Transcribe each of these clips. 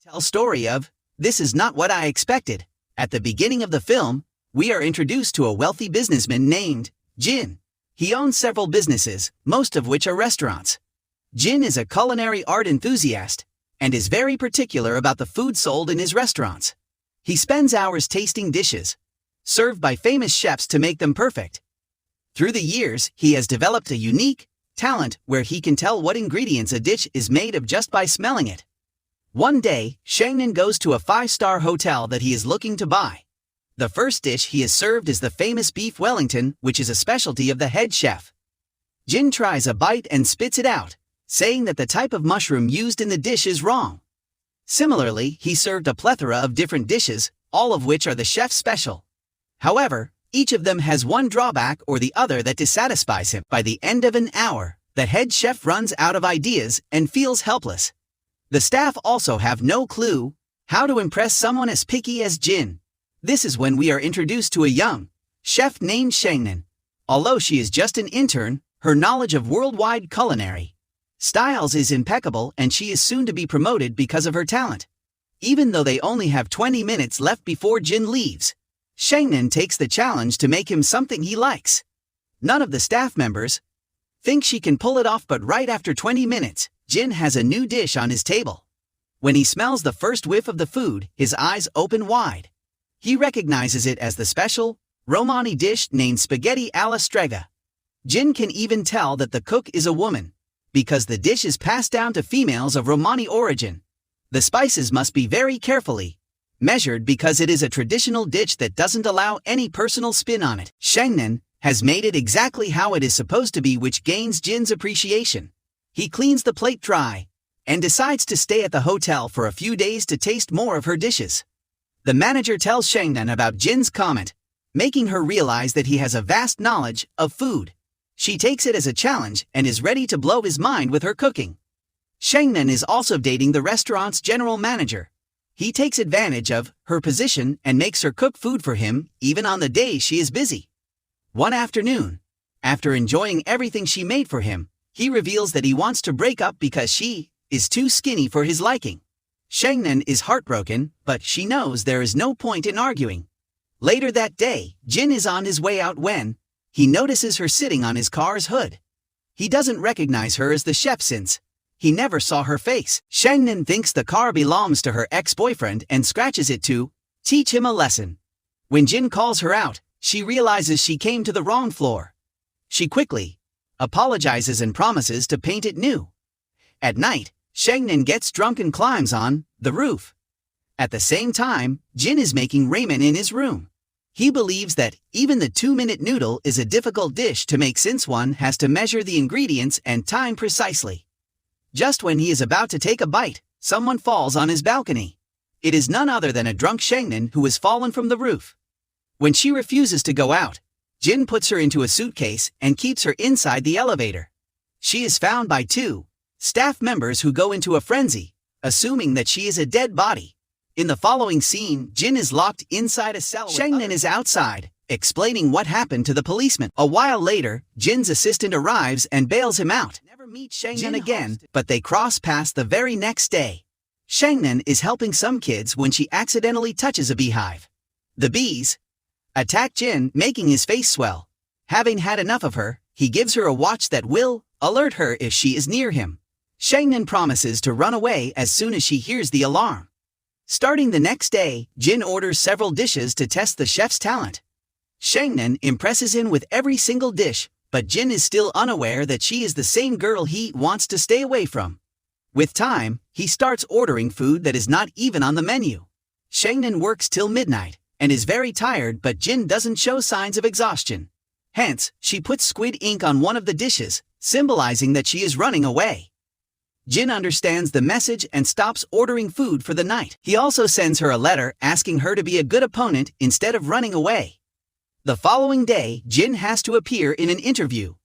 Tell story of, this is not what I expected. At the beginning of the film, we are introduced to a wealthy businessman named Jin. He owns several businesses, most of which are restaurants. Jin is a culinary art enthusiast and is very particular about the food sold in his restaurants. He spends hours tasting dishes served by famous chefs to make them perfect. Through the years, he has developed a unique talent where he can tell what ingredients a dish is made of just by smelling it. One day, Shangnan goes to a 5-star hotel that he is looking to buy. The first dish he is served is the famous beef Wellington, which is a specialty of the head chef. Jin tries a bite and spits it out, saying that the type of mushroom used in the dish is wrong. Similarly, he served a plethora of different dishes, all of which are the chef's special. However, each of them has one drawback or the other that dissatisfies him. By the end of an hour, the head chef runs out of ideas and feels helpless. The staff also have no clue how to impress someone as picky as Jin. This is when we are introduced to a young chef named Shangnan. Although she is just an intern, her knowledge of worldwide culinary styles is impeccable and she is soon to be promoted because of her talent. Even though they only have 20 minutes left before Jin leaves, Shangnan takes the challenge to make him something he likes. None of the staff members think she can pull it off, but right after 20 minutes, Jin has a new dish on his table. When he smells the first whiff of the food, his eyes open wide. He recognizes it as the special Romani dish named spaghetti alla strega. Jin can even tell that the cook is a woman, because the dish is passed down to females of Romani origin. The spices must be very carefully measured because it is a traditional dish that doesn't allow any personal spin on it. Shangnan has made it exactly how it is supposed to be, which gains Jin's appreciation. He cleans the plate dry and decides to stay at the hotel for a few days to taste more of her dishes. The manager tells Shangnan about Jin's comment, making her realize that he has a vast knowledge of food. She takes it as a challenge and is ready to blow his mind with her cooking. Shangnan is also dating the restaurant's general manager. He takes advantage of her position and makes her cook food for him, even on the days she is busy. One afternoon, after enjoying everything she made for him, he reveals that he wants to break up because she is too skinny for his liking. Shangnan is heartbroken, but she knows there is no point in arguing. Later that day, Jin is on his way out when he notices her sitting on his car's hood. He doesn't recognize her as the chef since he never saw her face. Shangnan thinks the car belongs to her ex-boyfriend and scratches it to teach him a lesson. When Jin calls her out, she realizes she came to the wrong floor. She quickly apologizes and promises to paint it new. At night, Shangnan gets drunk and climbs on the roof. At the same time, Jin is making ramen in his room. He believes that even the 2-minute noodle is a difficult dish to make since one has to measure the ingredients and time precisely. Just when he is about to take a bite, someone falls on his balcony. It is none other than a drunk Shangnan who has fallen from the roof. When she refuses to go out, Jin puts her into a suitcase and keeps her inside the elevator. She is found by 2 staff members who go into a frenzy, assuming that she is a dead body. In the following scene, Jin is locked inside a cell. Shangnan is outside, explaining what happened to the policeman. A while later, Jin's assistant arrives and bails him out. Never meet Shangnan again, but they cross paths the very next day. Shangnan is helping some kids when she accidentally touches a beehive. The bees attack Jin, making his face swell. Having had enough of her, he gives her a watch that will alert her if she is near him. Shangnan promises to run away as soon as she hears the alarm. Starting the next day, Jin orders several dishes to test the chef's talent. Shangnan impresses him with every single dish, but Jin is still unaware that she is the same girl he wants to stay away from. With time, he starts ordering food that is not even on the menu. Shangnan works till midnight and is very tired, but Jin doesn't show signs of exhaustion. Hence, she puts squid ink on one of the dishes, symbolizing that she is running away. Jin understands the message and stops ordering food for the night. He also sends her a letter asking her to be a good opponent instead of running away. The following day, Jin has to appear in an interview.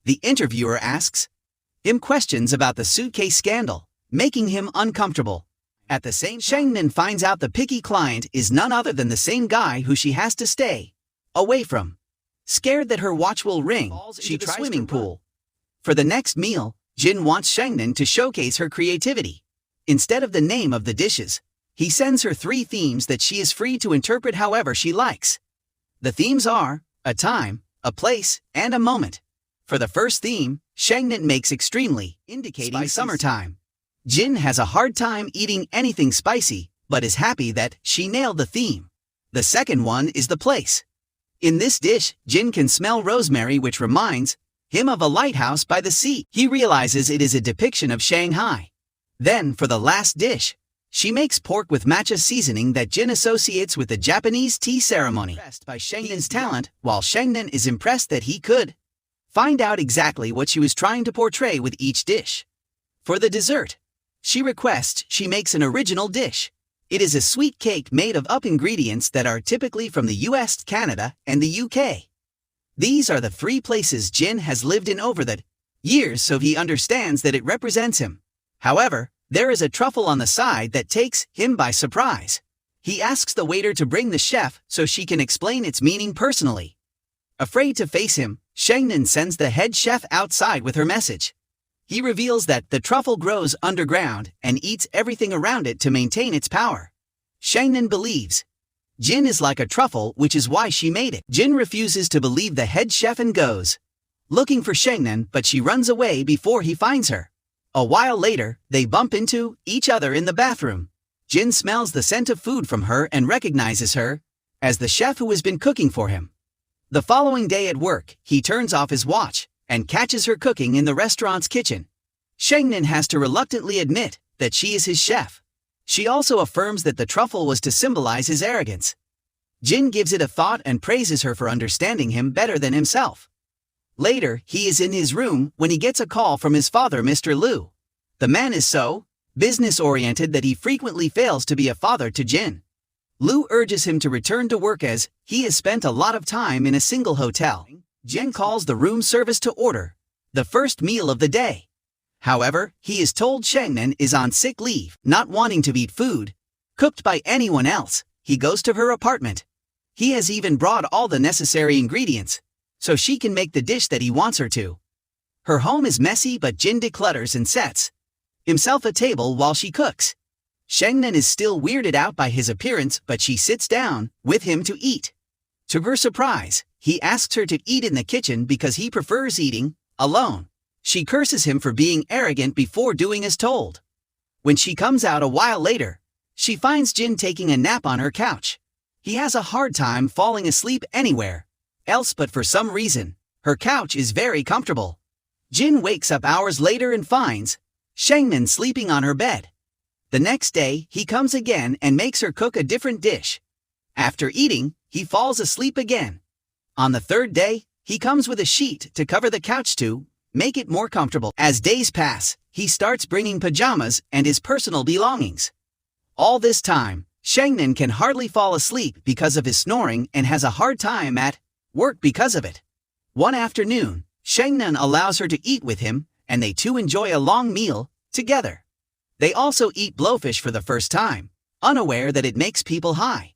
The interviewer asks him questions about the suitcase scandal, making him uncomfortable. At the same time, Shangnan finds out the picky client is none other than the same guy who she has to stay away from. Scared that her watch will ring, she tries the swimming pool. For the next meal, Jin wants Shangnan to showcase her creativity. Instead of the name of the dishes, He sends her 3 themes that she is free to interpret however she likes. The themes are a time, a place, and a moment. For the first theme, Shangnan makes extremely, indicating spicy. Summertime. Jin has a hard time eating anything spicy, but is happy that she nailed the theme. The second one is the place. In this dish, Jin can smell rosemary, which reminds him of a lighthouse by the sea. He realizes it is a depiction of Shanghai. Then, for the last dish, she makes pork with matcha seasoning that Jin associates with the Japanese tea ceremony. Impressed by Shangnan's talent, while Shangnan is impressed that he could find out exactly what she was trying to portray with each dish. For the dessert, she requests she makes an original dish. It is a sweet cake made of ingredients that are typically from the US, Canada, and the UK. These are the 3 places Jin has lived in over the years, so he understands that it represents him. However, there is a truffle on the side that takes him by surprise. He asks the waiter to bring the chef so she can explain its meaning personally. Afraid to face him, Shangnan sends the head chef outside with her message. He reveals that the truffle grows underground and eats everything around it to maintain its power. Shangnan believes Jin is like a truffle, which is why she made it. Jin refuses to believe the head chef and goes looking for Shangnan, but she runs away before he finds her. A while later, they bump into each other in the bathroom. Jin smells the scent of food from her and recognizes her as the chef who has been cooking for him. The following day at work, he turns off his watch and catches her cooking in the restaurant's kitchen. Shangnan has to reluctantly admit that she is his chef. She also affirms that the truffle was to symbolize his arrogance. Jin gives it a thought and praises her for understanding him better than himself. Later, he is in his room when he gets a call from his father, Mr. Liu. The man is so business-oriented that he frequently fails to be a father to Jin. Liu urges him to return to work as he has spent a lot of time in a single hotel. Jin calls the room service to order the first meal of the day. However, he is told Shangnan is on sick leave. Not wanting to eat food cooked by anyone else, he goes to her apartment. He has even brought all the necessary ingredients so she can make the dish that he wants her to. Her home is messy, but Jin declutters and sets himself a table while she cooks. Shangnan is still weirded out by his appearance, but she sits down with him to eat. To her surprise, he asks her to eat in the kitchen because he prefers eating alone. She curses him for being arrogant before doing as told. When she comes out a while later, she finds Jin taking a nap on her couch. He has a hard time falling asleep anywhere else, but for some reason, her couch is very comfortable. Jin wakes up hours later and finds Shangnan sleeping on her bed. The next day, he comes again and makes her cook a different dish. After eating, he falls asleep again. On the third day, he comes with a sheet to cover the couch to make it more comfortable. As days pass, he starts bringing pajamas and his personal belongings. All this time, Shangnan can hardly fall asleep because of his snoring and has a hard time at work because of it. One afternoon, Shangnan allows her to eat with him, and they two enjoy a long meal together. They also eat blowfish for the first time, unaware that it makes people high.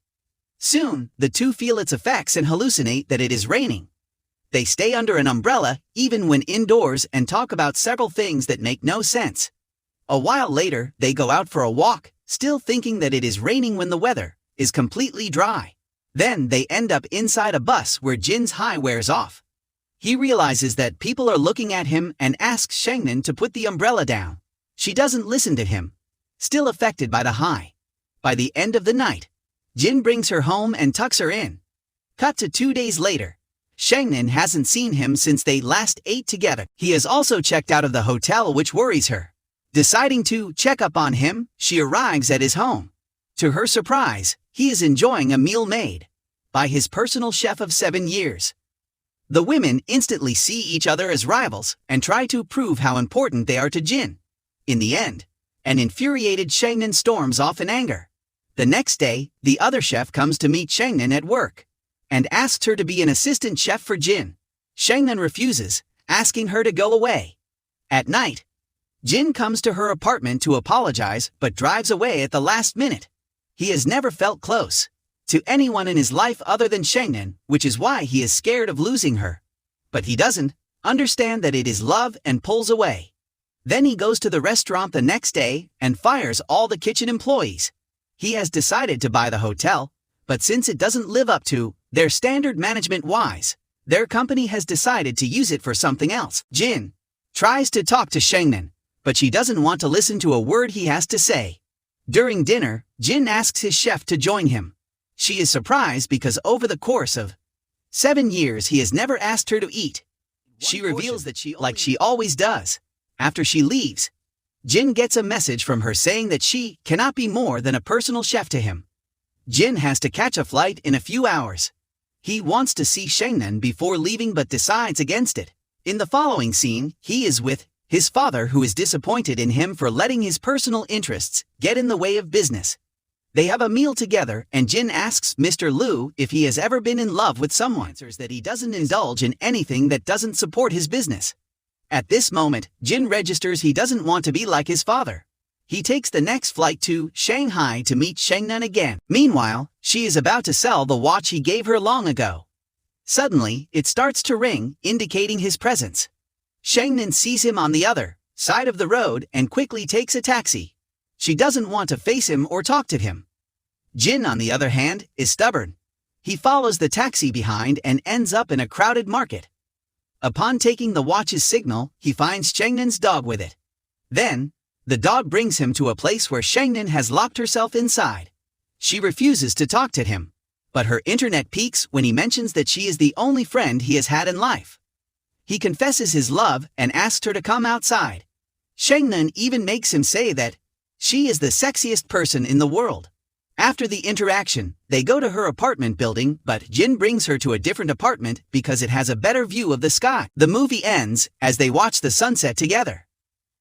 Soon, the two feel its effects and hallucinate that it is raining. They stay under an umbrella even when indoors and talk about several things that make no sense. A while later, they go out for a walk, still thinking that it is raining when the weather is completely dry. Then they end up inside a bus where Jin's high wears off. He realizes that people are looking at him and asks Shangnan to put the umbrella down. She doesn't listen to him, still affected by the high. By the end of the night, Jin brings her home and tucks her in. Cut to 2 days later. Shangnan hasn't seen him since they last ate together. He has also checked out of the hotel, which worries her. Deciding to check up on him, she arrives at his home. To her surprise, he is enjoying a meal made by his personal chef of 7 years. The women instantly see each other as rivals and try to prove how important they are to Jin. In the end, an infuriated Shangnan storms off in anger. The next day, the other chef comes to meet Shangnan at work and asks her to be an assistant chef for Jin. Shangnan refuses, asking her to go away. At night, Jin comes to her apartment to apologize but drives away at the last minute. He has never felt close to anyone in his life other than Shangnan, which is why he is scared of losing her. But he doesn't understand that it is love and pulls away. Then he goes to the restaurant the next day and fires all the kitchen employees. He has decided to buy the hotel, but since it doesn't live up to their standard management-wise, their company has decided to use it for something else. Jin tries to talk to Shangnan, but she doesn't want to listen to a word he has to say. During dinner, Jin asks his chef to join him. She is surprised because over the course of 7 years he has never asked her to eat. She reveals that she always does. After she leaves, Jin gets a message from her saying that she cannot be more than a personal chef to him. Jin has to catch a flight in a few hours. He wants to see Shangnan before leaving but decides against it. In the following scene, he is with his father who is disappointed in him for letting his personal interests get in the way of business. They have a meal together and Jin asks Mr. Liu if he has ever been in love with someone. Answers that he doesn't indulge in anything that doesn't support his business. At this moment, Jin registers he doesn't want to be like his father. He takes the next flight to Shanghai to meet Shangnan again. Meanwhile, she is about to sell the watch he gave her long ago. Suddenly, it starts to ring, indicating his presence. Shangnan sees him on the other side of the road and quickly takes a taxi. She doesn't want to face him or talk to him. Jin, on the other hand, is stubborn. He follows the taxi behind and ends up in a crowded market. Upon taking the watch's signal, he finds Shangnan's dog with it. Then, the dog brings him to a place where Shangnan has locked herself inside. She refuses to talk to him, but her internet peaks when he mentions that she is the only friend he has had in life. He confesses his love and asks her to come outside. Shangnan even makes him say that she is the sexiest person in the world. After the interaction, they go to her apartment building, but Jin brings her to a different apartment because it has a better view of the sky. The movie ends as they watch the sunset together.